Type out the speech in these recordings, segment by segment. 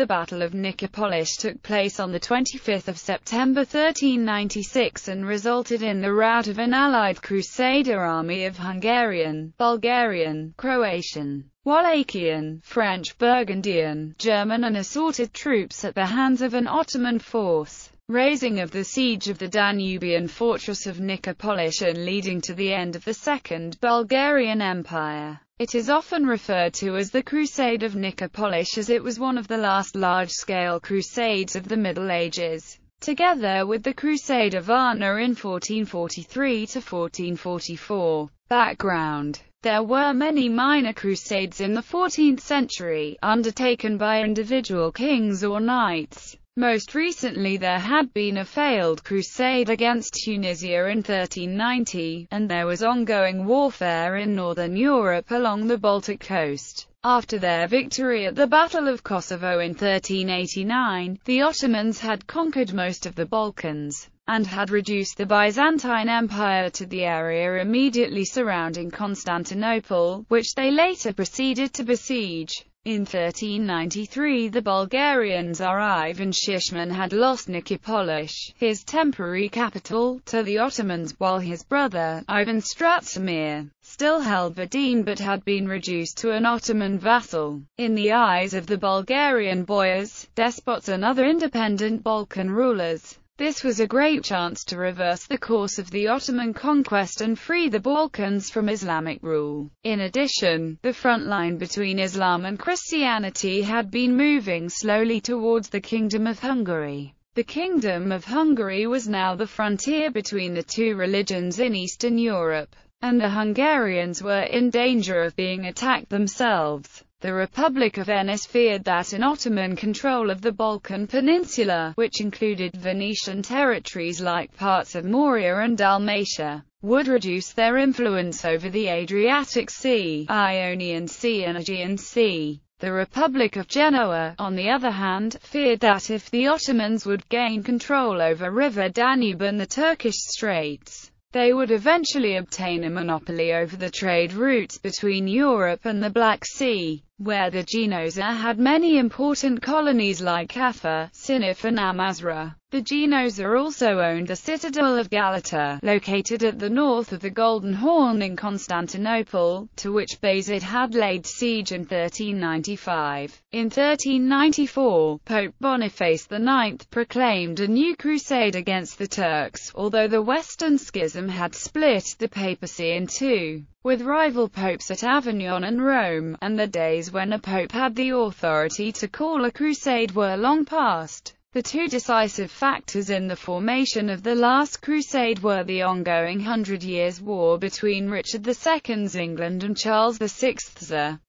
The Battle of Nicopolis took place on 25 September 1396 and resulted in the rout of an allied Crusader army of Hungarian, Bulgarian, Croatian, Wallachian, French, Burgundian, German and assorted troops at the hands of an Ottoman force, raising of the siege of the Danubian fortress of Nicopolis and leading to the end of the Second Bulgarian Empire. It is often referred to as the Crusade of Nicopolis as it was one of the last large-scale crusades of the Middle Ages, together with the Crusade of Varna in 1443 to 1444. Background: there were many minor crusades in the 14th century, undertaken by individual kings or knights. Most recently there had been a failed crusade against Tunisia in 1390, and there was ongoing warfare in northern Europe along the Baltic coast. After their victory at the Battle of Kosovo in 1389, the Ottomans had conquered most of the Balkans, and had reduced the Byzantine Empire to the area immediately surrounding Constantinople, which they later proceeded to besiege. In 1393 the Bulgarian Tsar Ivan Shishman had lost Nicopolis, his temporary capital, to the Ottomans, while his brother, Ivan Stratimir, still held Vidin but had been reduced to an Ottoman vassal. In the eyes of the Bulgarian boyars, despots and other independent Balkan rulers, this was a great chance to reverse the course of the Ottoman conquest and free the Balkans from Islamic rule. In addition, the front line between Islam and Christianity had been moving slowly towards the Kingdom of Hungary. The Kingdom of Hungary was now the frontier between the two religions in Eastern Europe, and the Hungarians were in danger of being attacked themselves. The Republic of Venice feared that an Ottoman control of the Balkan Peninsula, which included Venetian territories like parts of Morea and Dalmatia, would reduce their influence over the Adriatic Sea, Ionian Sea and Aegean Sea. The Republic of Genoa, on the other hand, feared that if the Ottomans would gain control over River Danube and the Turkish Straits, they would eventually obtain a monopoly over the trade routes between Europe and the Black Sea, where the Genoese had many important colonies like Kaffa, Sinif and Amasra. The Genoese also owned the citadel of Galata, located at the north of the Golden Horn in Constantinople, to which base it had laid siege in 1395. In 1394, Pope Boniface IX proclaimed a new crusade against the Turks, although the Western Schism had split the papacy in two, with rival popes at Avignon and Rome, and the days when a pope had the authority to call a crusade were long past. The two decisive factors in the formation of the last crusade were the ongoing 100 Years' War between Richard II's England and Charles VI's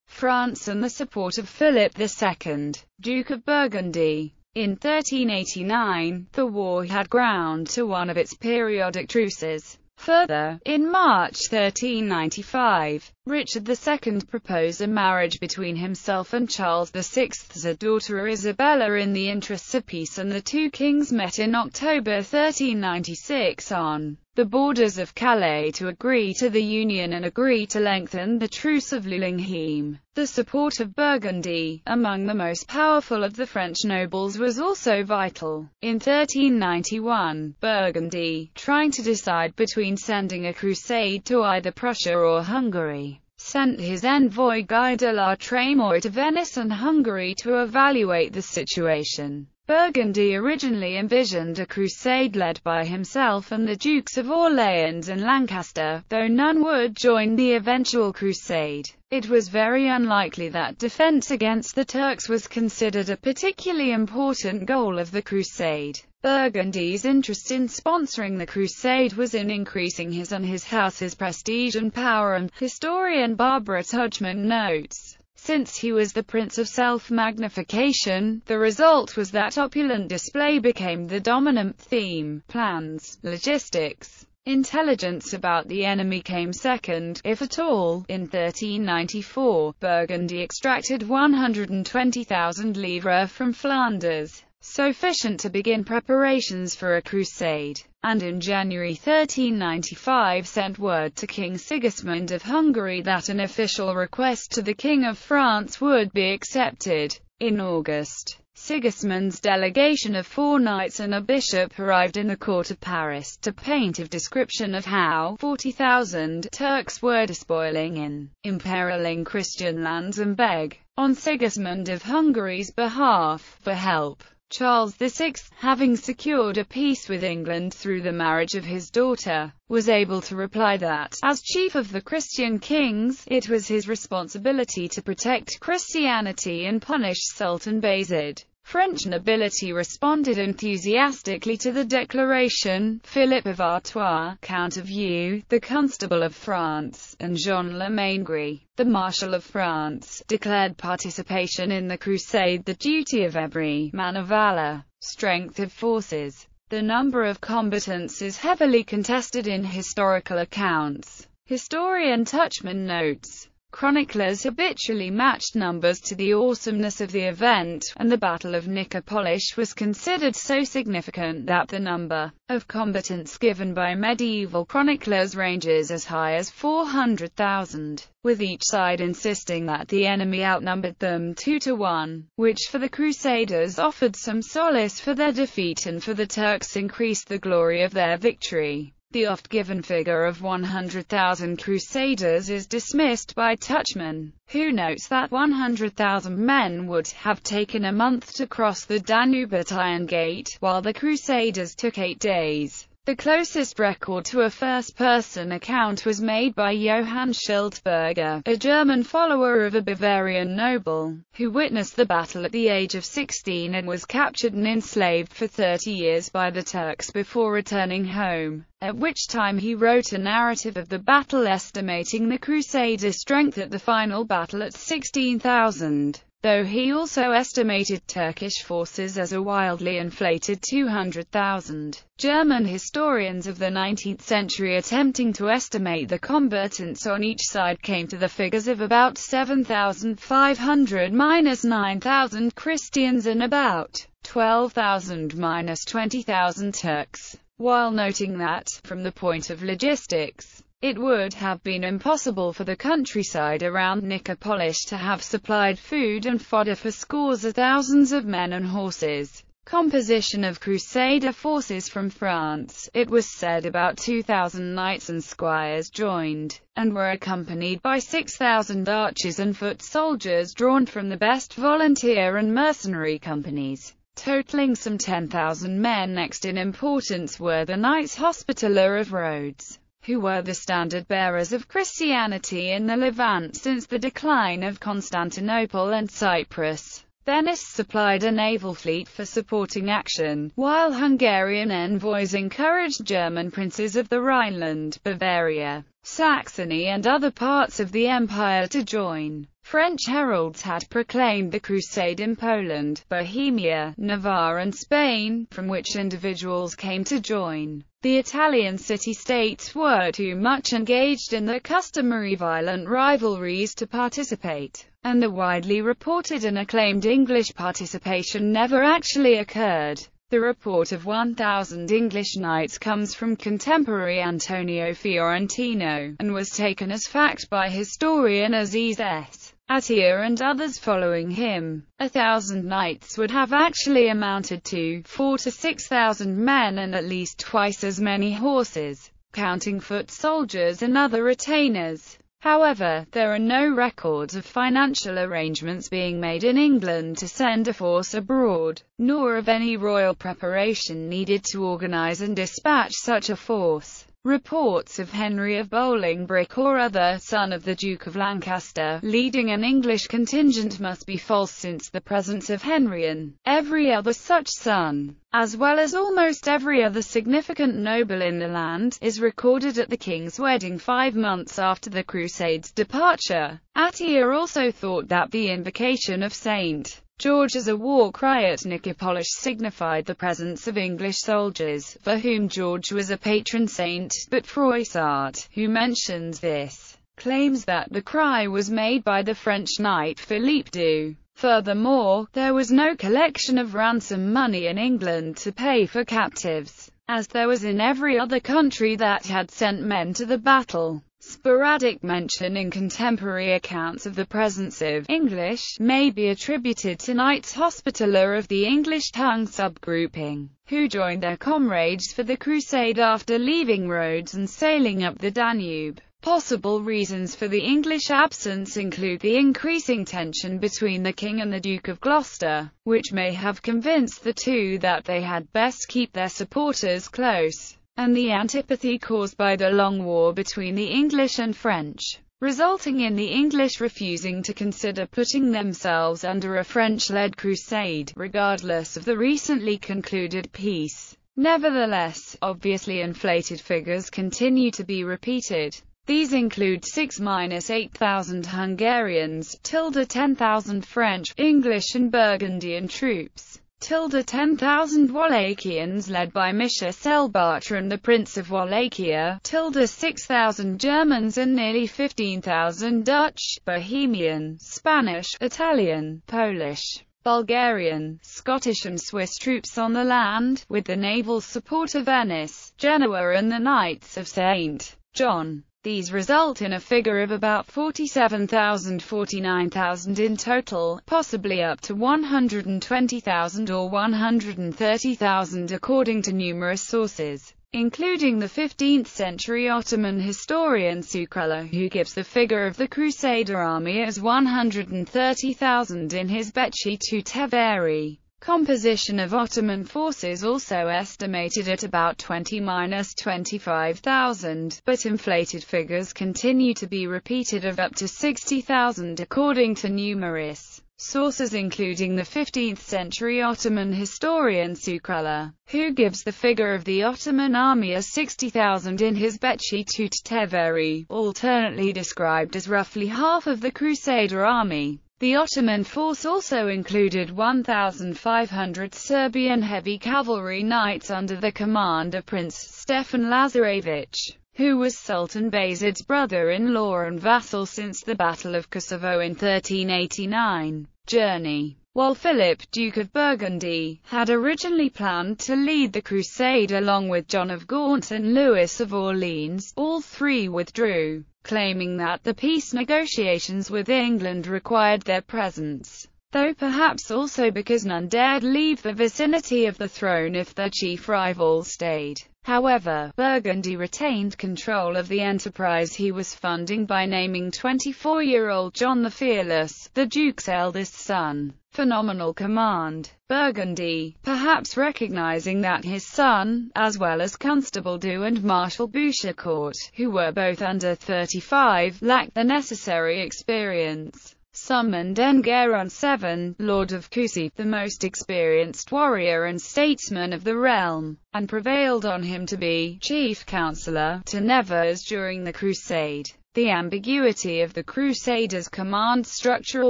France, and the support of Philip II, Duke of Burgundy. In 1389, the war had ground to one of its periodic truces. Further, in March 1395, Richard II proposed a marriage between himself and Charles VI's daughter Isabella in the interests of peace, and the two kings met in October 1396 on the borders of Calais to agree to the union and agree to lengthen the truce of Loulinghem. The support of Burgundy, among the most powerful of the French nobles, was also vital. In 1391, Burgundy, trying to decide between sending a crusade to either Prussia or Hungary, sent his envoy Guy de la Trémouille to Venice and Hungary to evaluate the situation. Burgundy originally envisioned a crusade led by himself and the Dukes of Orleans and Lancaster, though none would join the eventual crusade. It was very unlikely that defense against the Turks was considered a particularly important goal of the crusade. Burgundy's interest in sponsoring the crusade was in increasing his and his house's prestige and power, and historian Barbara Tudgman notes, since he was the prince of self-magnification, the result was that opulent display became the dominant theme. Plans, logistics, intelligence about the enemy came second, if at all. In 1394, Burgundy extracted 120,000 livres from Flanders, sufficient to begin preparations for a crusade, and in January 1395 sent word to King Sigismund of Hungary that an official request to the King of France would be accepted. In August, Sigismund's delegation of 4 knights and a bishop arrived in the court of Paris to paint a description of how 40,000 Turks were despoiling and imperiling Christian lands and beg, on Sigismund of Hungary's behalf, for help. Charles VI, having secured a peace with England through the marriage of his daughter, was able to reply that, as chief of the Christian kings, it was his responsibility to protect Christianity and punish Sultan Bayezid. French nobility responded enthusiastically to the declaration. Philip of Artois, Count of Eu, the Constable of France, and Jean Le Maingry, the Marshal of France, declared participation in the Crusade the duty of every man of valor. Strength of forces. The number of combatants is heavily contested in historical accounts. Historian Tuchman notes, chroniclers habitually matched numbers to the awesomeness of the event, and the Battle of Nicopolis was considered so significant that the number of combatants given by medieval chroniclers ranges as high as 400,000, with each side insisting that the enemy outnumbered them 2 to 1, which for the Crusaders offered some solace for their defeat and for the Turks increased the glory of their victory. The oft-given figure of 100,000 Crusaders is dismissed by Tuchman, who notes that 100,000 men would have taken a month to cross the Danube at Iron Gate, while the Crusaders took 8 days. The closest record to a first-person account was made by Johann Schildberger, a German follower of a Bavarian noble, who witnessed the battle at the age of 16 and was captured and enslaved for 30 years by the Turks before returning home, at which time he wrote a narrative of the battle estimating the Crusader strength at the final battle at 16,000. Though he also estimated Turkish forces as a wildly inflated 200,000. German historians of the 19th century attempting to estimate the combatants on each side came to the figures of about 7,500 minus 9,000 Christians and about 12,000 minus 20,000 Turks, while noting that, from the point of logistics, it would have been impossible for the countryside around Nicopolis to have supplied food and fodder for scores of thousands of men and horses. Composition of Crusader forces from France. It was said about 2,000 knights and squires joined, and were accompanied by 6,000 archers and foot soldiers drawn from the best volunteer and mercenary companies, totaling some 10,000 men. Next in importance were the Knights Hospitaller of Rhodes, who were the standard-bearers of Christianity in the Levant since the decline of Constantinople and Cyprus. Venice supplied a naval fleet for supporting action, while Hungarian envoys encouraged German princes of the Rhineland, Bavaria, Saxony and other parts of the empire to join. French heralds had proclaimed the crusade in Poland, Bohemia, Navarre and Spain, from which individuals came to join. The Italian city-states were too much engaged in the customary violent rivalries to participate, and the widely reported and acclaimed English participation never actually occurred. The report of 1,000 English knights comes from contemporary Antonio Fiorentino, and was taken as fact by historian Aziz S. Atiyah and others following him. 1,000 knights would have actually amounted to 4,000 to 6,000 men and at least twice as many horses, counting foot soldiers and other retainers. However, there are no records of financial arrangements being made in England to send a force abroad, nor of any royal preparation needed to organize and dispatch such a force. Reports of Henry of Bolingbroke or other son of the Duke of Lancaster leading an English contingent must be false, since the presence of Henry and every other such son, as well as almost every other significant noble in the land, is recorded at the king's wedding 5 months after the Crusade's departure. Atiyah also thought that the invocation of St. George as a war cry at Nicopolis signified the presence of English soldiers, for whom George was a patron saint, but Froissart, who mentions this, claims that the cry was made by the French knight Philippe du. Furthermore, there was no collection of ransom money in England to pay for captives, as there was in every other country that had sent men to the battle. Sporadic mention in contemporary accounts of the presence of English may be attributed to Knights Hospitaller of the English tongue subgrouping, who joined their comrades for the Crusade after leaving Rhodes and sailing up the Danube. Possible reasons for the English absence include the increasing tension between the King and the Duke of Gloucester, which may have convinced the two that they had best keep their supporters close, and the antipathy caused by the long war between the English and French, resulting in the English refusing to consider putting themselves under a French-led crusade, regardless of the recently concluded peace. Nevertheless, obviously inflated figures continue to be repeated. These include 6–8,000 Hungarians, 10,000 French, English and Burgundian troops, 10,000 Wallachians led by Michel Bartram the Prince of Wallachia, 6,000 Germans and nearly 15,000 Dutch, Bohemian, Spanish, Italian, Polish, Bulgarian, Scottish and Swiss troops on the land, with the naval support of Venice, Genoa and the Knights of St. John. These result in a figure of about 47,000–49,000 in total, possibly up to 120,000 or 130,000 according to numerous sources, including the 15th-century Ottoman historian Sukrala, who gives the figure of the Crusader army as 130,000 in his Betçi Teveri. Composition of Ottoman forces also estimated at about 20–25,000, but inflated figures continue to be repeated of up to 60,000 according to numerous sources including the 15th-century Ottoman historian Sukrala, who gives the figure of the Ottoman army as 60,000 in his Betçi Teveri, alternately described as roughly half of the Crusader army. The Ottoman force also included 1,500 Serbian heavy cavalry knights under the command of Prince Stefan Lazarevich, who was Sultan Bayezid's brother-in-law and vassal since the Battle of Kosovo in 1389. Journey. While Philip, Duke of Burgundy, had originally planned to lead the crusade along with John of Gaunt and Louis of Orleans, all three withdrew, claiming that the peace negotiations with England required their presence, though perhaps also because none dared leave the vicinity of the throne if their chief rival stayed. However, Burgundy retained control of the enterprise he was funding by naming 24-year-old John the Fearless, the Duke's eldest son, phenomenal command. Burgundy, perhaps recognizing that his son, as well as Constable Dhu and Marshal Bouchecourt, who were both under 35, lacked the necessary experience, summoned Enguerrand VII, Lord of Coucy, the most experienced warrior and statesman of the realm, and prevailed on him to be chief counselor to Nevers during the crusade. The ambiguity of the Crusaders' command structure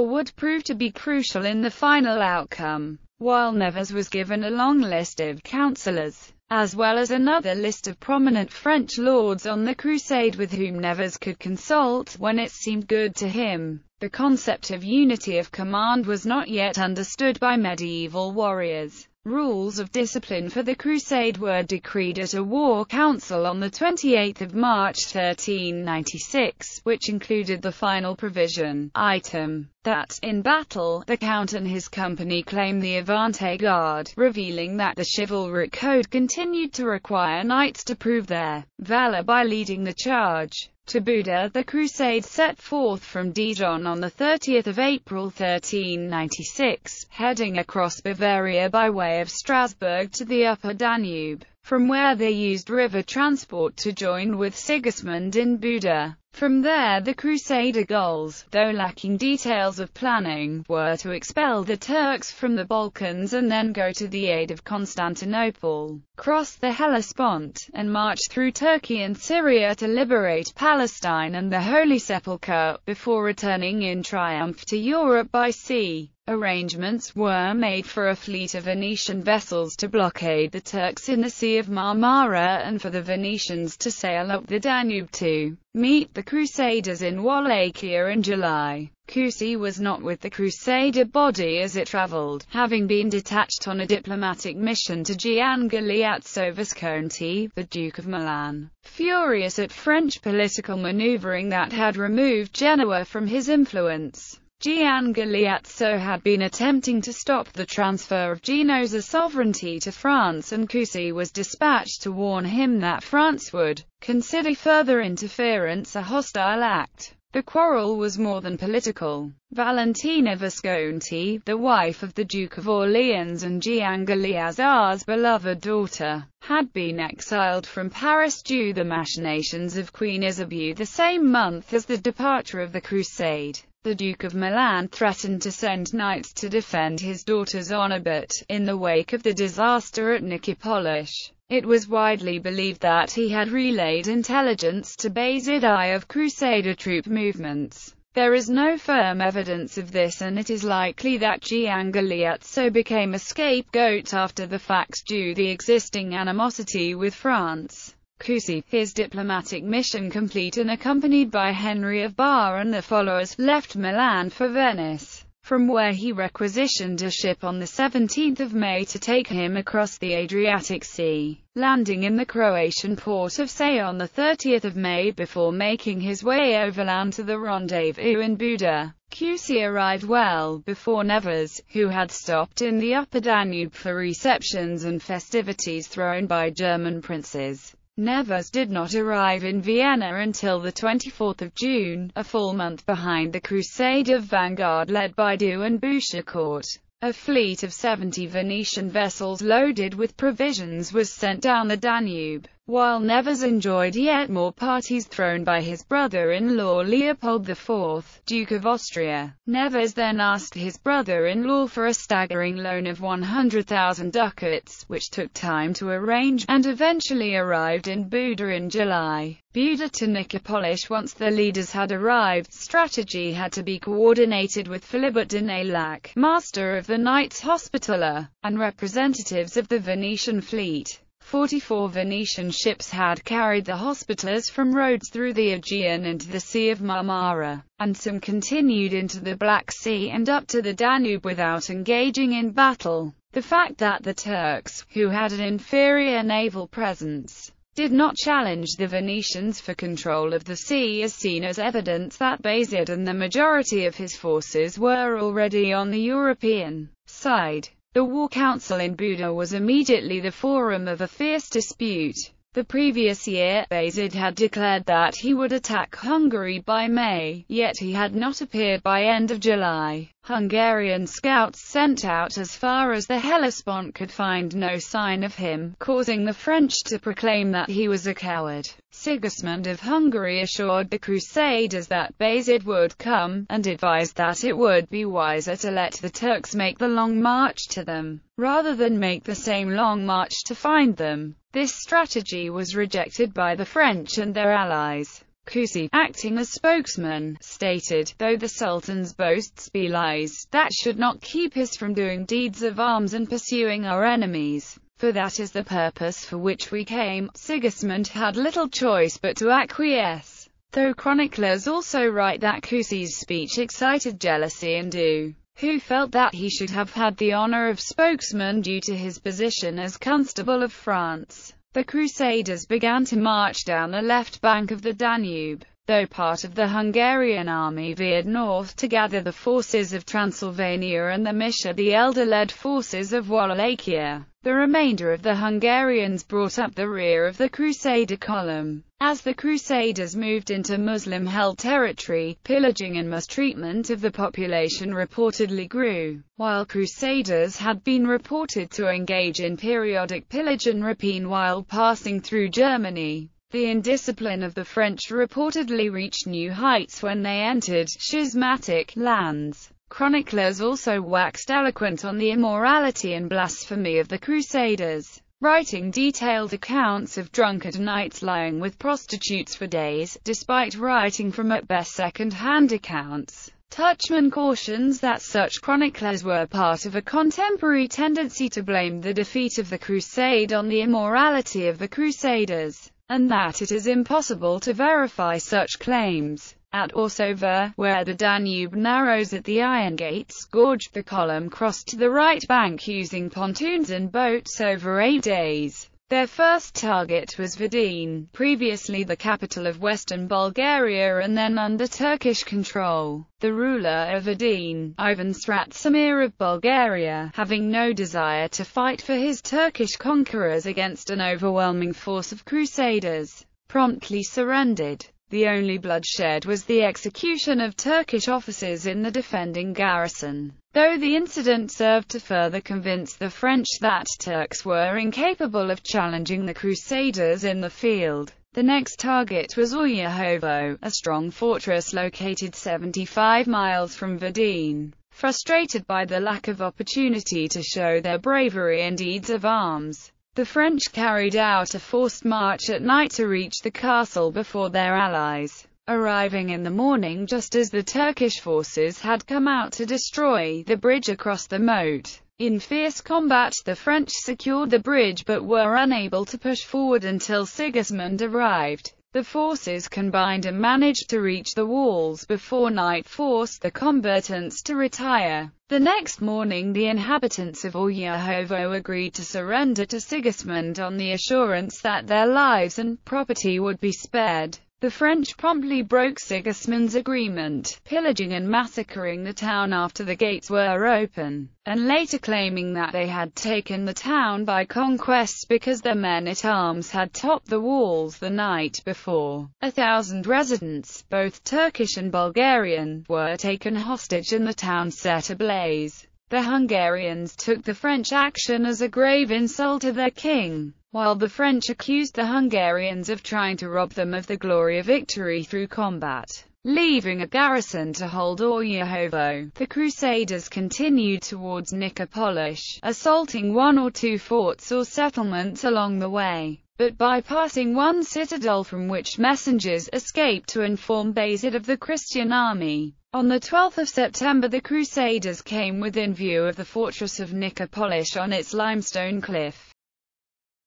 would prove to be crucial in the final outcome. While Nevers was given a long list of councillors, as well as another list of prominent French lords on the crusade with whom Nevers could consult when it seemed good to him, the concept of unity of command was not yet understood by medieval warriors. Rules of discipline for the crusade were decreed at a war council on 28 March 1396, which included the final provision, item, that, in battle, the Count and his company claim the avant-garde, revealing that the chivalric code continued to require knights to prove their valor by leading the charge. To Buda, the crusade set forth from Dijon on 30 April 1396, heading across Bavaria by way of Strasbourg to the upper Danube, from where they used river transport to join with Sigismund in Buda. From there the Crusader goals, though lacking details of planning, were to expel the Turks from the Balkans and then go to the aid of Constantinople, cross the Hellespont, and march through Turkey and Syria to liberate Palestine and the Holy Sepulchre, before returning in triumph to Europe by sea. Arrangements were made for a fleet of Venetian vessels to blockade the Turks in the Sea of Marmara and for the Venetians to sail up the Danube to meet the Crusaders in Wallachia in July. Cusi was not with the Crusader body as it travelled, having been detached on a diplomatic mission to Gian Galeazzo Visconti, the Duke of Milan. Furious at French political manoeuvring that had removed Genoa from his influence, Gian Galeazzo had been attempting to stop the transfer of Genoa's sovereignty to France, and Cusi was dispatched to warn him that France would consider further interference a hostile act. The quarrel was more than political. Valentina Visconti, the wife of the Duke of Orleans and Gian Galeazzo's beloved daughter, had been exiled from Paris due to the machinations of Queen Isabeau the same month as the departure of the Crusade. The Duke of Milan threatened to send knights to defend his daughter's honor, but, in the wake of the disaster at Nicopolis, it was widely believed that he had relayed intelligence to Bayezid I of Crusader troop movements. There is no firm evidence of this, and it is likely that Gian Galeazzo became a scapegoat after the fact due to the existing animosity with France. Cusi, his diplomatic mission complete and accompanied by Henry of Bar and their followers, left Milan for Venice, from where he requisitioned a ship on the 17th of May to take him across the Adriatic Sea, landing in the Croatian port of Say on the 30th of May before making his way overland to the rendezvous in Buda. Cusi arrived well before Neves, who had stopped in the upper Danube for receptions and festivities thrown by German princes. Neves did not arrive in Vienna until the 24th of June, a full month behind the Crusader vanguard led by Du and Bouchercourt. A fleet of 70 Venetian vessels loaded with provisions was sent down the Danube, while Neves enjoyed yet more parties thrown by his brother-in-law Leopold IV, Duke of Austria. Neves then asked his brother-in-law for a staggering loan of 100,000 ducats, which took time to arrange, and eventually arrived in Buda in July. Buda to Nicopolis. Once the leaders had arrived, strategy had to be coordinated with Philibert de Naylac, master of the Knights Hospitaller, and representatives of the Venetian fleet. 44 Venetian ships had carried the Hospitallers from Rhodes through the Aegean into the Sea of Marmara, and some continued into the Black Sea and up to the Danube without engaging in battle. The fact that the Turks, who had an inferior naval presence, did not challenge the Venetians for control of the sea is seen as evidence that Bayezid and the majority of his forces were already on the European side. The War Council in Buda was immediately the forum of a fierce dispute. The previous year, Bayezid had declared that he would attack Hungary by May, yet he had not appeared by end of July. Hungarian scouts sent out as far as the Hellespont could find no sign of him, causing the French to proclaim that he was a coward. Sigismund of Hungary assured the Crusaders that Bayezid would come, and advised that it would be wiser to let the Turks make the long march to them, rather than make the same long march to find them. This strategy was rejected by the French and their allies. Cusi, acting as spokesman, stated, "Though the Sultan's boasts be lies, that should not keep us from doing deeds of arms and pursuing our enemies. For that is the purpose for which we came." Sigismund had little choice but to acquiesce, though chroniclers also write that Cusi's speech excited jealousy in Du, who felt that he should have had the honor of spokesman due to his position as Constable of France. The Crusaders began to march down the left bank of the Danube, though part of the Hungarian army veered north to gather the forces of Transylvania and the Misha the Elder-led forces of Wallachia. The remainder of the Hungarians brought up the rear of the Crusader column. As the Crusaders moved into Muslim-held territory, pillaging and mistreatment of the population reportedly grew. While Crusaders had been reported to engage in periodic pillage and rapine while passing through Germany, the indiscipline of the French reportedly reached new heights when they entered schismatic lands. Chroniclers also waxed eloquent on the immorality and blasphemy of the Crusaders, writing detailed accounts of drunkard knights lying with prostitutes for days, despite writing from at best second-hand accounts. Tuchman cautions that such chroniclers were part of a contemporary tendency to blame the defeat of the Crusade on the immorality of the Crusaders, and that it is impossible to verify such claims. At Orsova, where the Danube narrows at the Iron Gates Gorge, the column crossed to the right bank using pontoons and boats over 8 days. Their first target was Vidin, previously the capital of western Bulgaria and then under Turkish control. The ruler of Vidin, Ivan Sratsamir of Bulgaria, having no desire to fight for his Turkish conquerors against an overwhelming force of crusaders, promptly surrendered. The only bloodshed was the execution of Turkish officers in the defending garrison, though the incident served to further convince the French that Turks were incapable of challenging the Crusaders in the field. The next target was Oryahovo, a strong fortress located 75 miles from Vidin. Frustrated by the lack of opportunity to show their bravery and deeds of arms, the French carried out a forced march at night to reach the castle before their allies, arriving in the morning just as the Turkish forces had come out to destroy the bridge across the moat. In fierce combat the French secured the bridge but were unable to push forward until Sigismund arrived. The forces combined and managed to reach the walls before night, forced the combatants to retire. The next morning the inhabitants of Oryahovo agreed to surrender to Sigismund on the assurance that their lives and property would be spared. The French promptly broke Sigismund's agreement, pillaging and massacring the town after the gates were open, and later claiming that they had taken the town by conquest because their men-at-arms had topped the walls the night before. 1,000 residents, both Turkish and Bulgarian, were taken hostage and the town set ablaze. The Hungarians took the French action as a grave insult to their king, while the French accused the Hungarians of trying to rob them of the glory of victory through combat. Leaving a garrison to hold Oryahovo, the Crusaders continued towards Nicopolis, assaulting 1 or 2 forts or settlements along the way, but bypassing one citadel from which messengers escaped to inform Bayezid of the Christian army. On the 12th of September the Crusaders came within view of the fortress of Nicopolis on its limestone cliff.